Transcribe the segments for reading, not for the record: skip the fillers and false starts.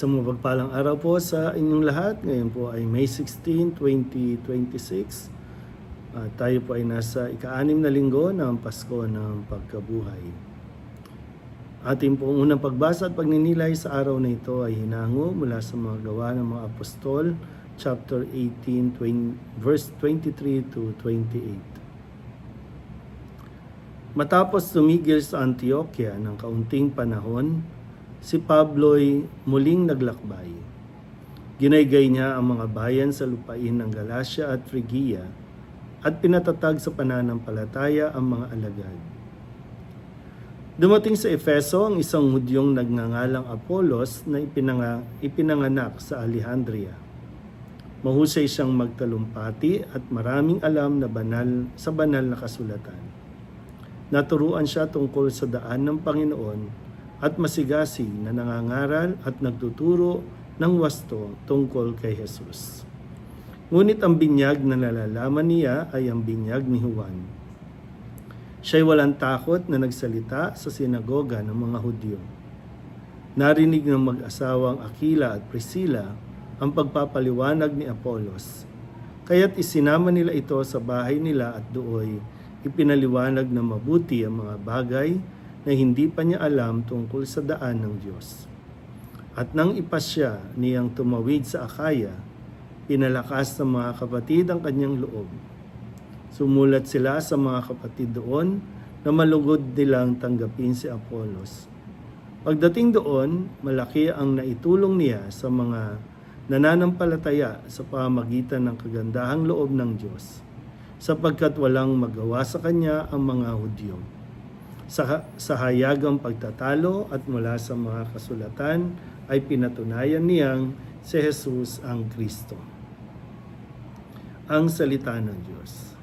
Isang mapagpalang araw po sa inyong lahat. Ngayon po ay May 16, 2026. Tayo po ay nasa ika-6 na linggo ng Pasko ng Pagkabuhay. Ating pong unang pagbasa at pagninilay sa araw na ito ay hinango mula sa mga gawa ng mga apostol, chapter 18, verse 23 to 28. Matapos tumigil sa Antioquia ng kaunting panahon, si Pablo'y muling naglakbay. Ginaygay niya ang mga bayan sa lupain ng Galacia at Phrygia at pinatatag sa pananampalataya ang mga alagad. Dumating sa Efeso ang isang Hudyong nagngangalang Apolos na ipinanganak sa Alejandria. Mahusay siyang magtalumpati at maraming alam na banal na kasulatan. Naturuan siya tungkol sa daan ng Panginoon at masigasig na nangangaral at nagtuturo ng wasto tungkol kay Jesus. Ngunit ang binyag na nalalaman niya ay ang binyag ni Juan. Siya'y walang takot na nagsalita sa sinagoga ng mga Hudyo. Narinig ng mag-asawang Aquila at Priscilla ang pagpapaliwanag ni Apolos, kaya't isinama nila ito sa bahay nila at dooy ipinaliwanag na mabuti ang mga bagay na hindi pa niya alam tungkol sa daan ng Diyos. At nang ipasya niyang tumawid sa Akaya, pinalakas ng mga kapatid ang kanyang loob. Sumulat sila sa mga kapatid doon na malugod nilang tanggapin si Apolos. Pagdating doon, malaki ang naitulong niya sa mga nananampalataya sa pamamagitan ng kagandahang loob ng Diyos, sapagkat walang magawa sa kanya ang mga Hudyo. Sa hayagang pagtatalo at mula sa mga kasulatan ay pinatunayan niyang si Jesus ang Kristo. Ang salita ng Diyos.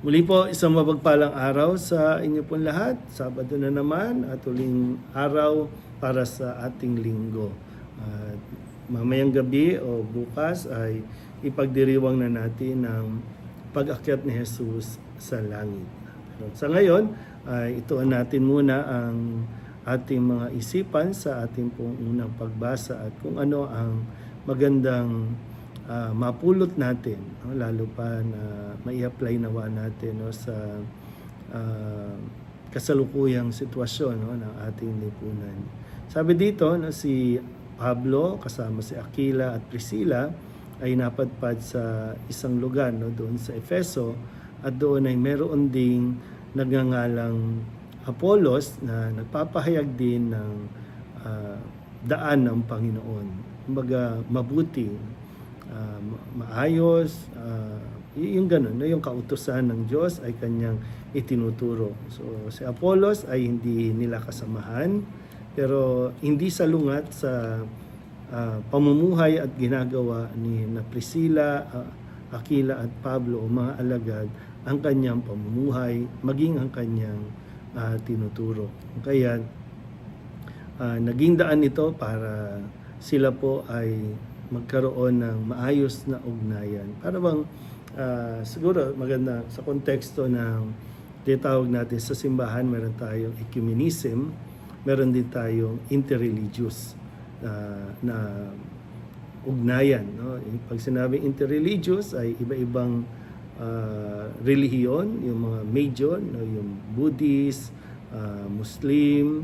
Muli po, isang mapagpalang araw sa inyo pong lahat. Sabado na naman at uling araw para sa ating linggo. At mamayang gabi o bukas ay ipagdiriwang na natin ang pag-akyat ni Jesus sa langit. Sa ngayon, ay ituon natin muna ang ating mga isipan sa ating pong unang pagbasa at kung ano ang magandang mapulot natin, no? Lalo pa na mai-apply nawa natin, no, sa kasalukuyang sitwasyon, no, ng ating lipunan. Sabi dito, no, si Pablo kasama si Aquila at Priscilla ay napadpad sa isang lugar, no, doon sa Efeso, at doon ay meron ding nagngangalang Apolos na nagpapahayag din ng daan ng Panginoon. Kumbaga mabuti, maayos, yung ganun, yung kautusan ng Diyos ay kanyang itinuturo. So si Apolos ay hindi nila kasamahan, pero hindi salungat sa pamumuhay at ginagawa ni Priscilla, Aquila at Pablo o mga alagad ang kanyang pamumuhay, maging ang kanyang tinuturo. Kaya naging daan ito para sila po ay magkaroon ng maayos na ugnayan. Para bang siguro maganda sa konteksto ng tinatawag natin sa simbahan, meron tayong ecumenism, meron din tayong interreligious na ugnayan, no? Pag sinabing interreligious ay iba-ibang relihiyon, yung mga major, no, yung Buddhist, Muslim,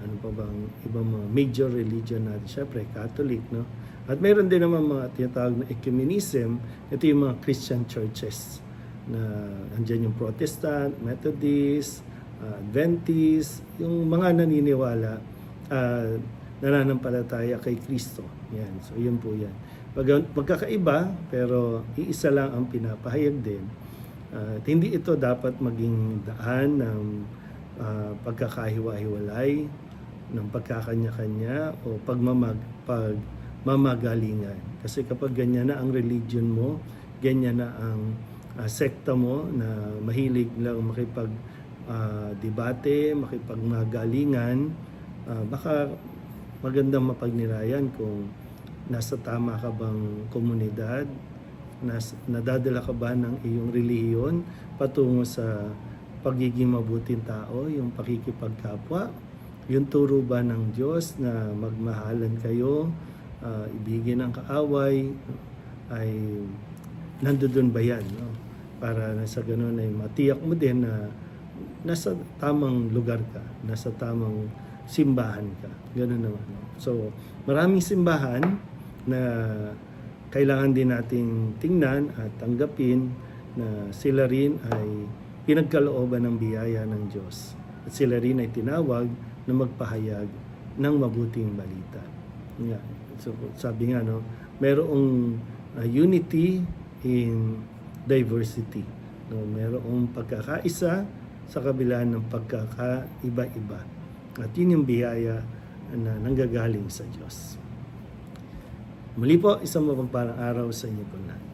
ano pa bang ibang mga major religion natin, syempre Catholic, no? At mayroon din naman mga tinatawag na ecumenism, ito yung mga Christian churches na andyan yung Protestant, Methodist, Adventist, yung mga naniniwala nananampalataya kay Kristo. Yan. So yun po yan. Magkakaiba pero iisa lang ang pinapahayag din. At hindi ito dapat maging daan ng pagkakahiwa-hiwalay, ng pagkakanya-kanya o pagmamagalingan. Kasi kapag ganyan na ang religion mo, ganyan na ang sekta mo na mahilig lang makipag-debate, makipagmagalingan, baka magandang mapagnirayan kung nasa tama ka bang komunidad, nadadala ka ba ng iyong relihiyon patungo sa pagiging mabuting tao, yung pakikipagkapwa, Yung turo ba ng Diyos na magmahalan kayo, ibigin ang kaaway, ay nandoon ba yan? No? Para na sa ganun ay matiyak mo din na nasa tamang lugar ka, nasa tamang simbahan ka. Ganun naman. No? So, maraming simbahan na kailangan din nating tingnan at tanggapin na sila rin ay pinagkalooban ng biyaya ng Diyos. At sila rin ay tinawag na magpahayag ng mabuting balita. Nga. So, sabi nga, no, mayroong unity in diversity. No, mayroong pagkakaisa sa kabila ng pagkakaiba-iba. At yun yung biyaya na nanggagaling sa Diyos. Muli po, isang mapagpalang araw sa inyo po lahat.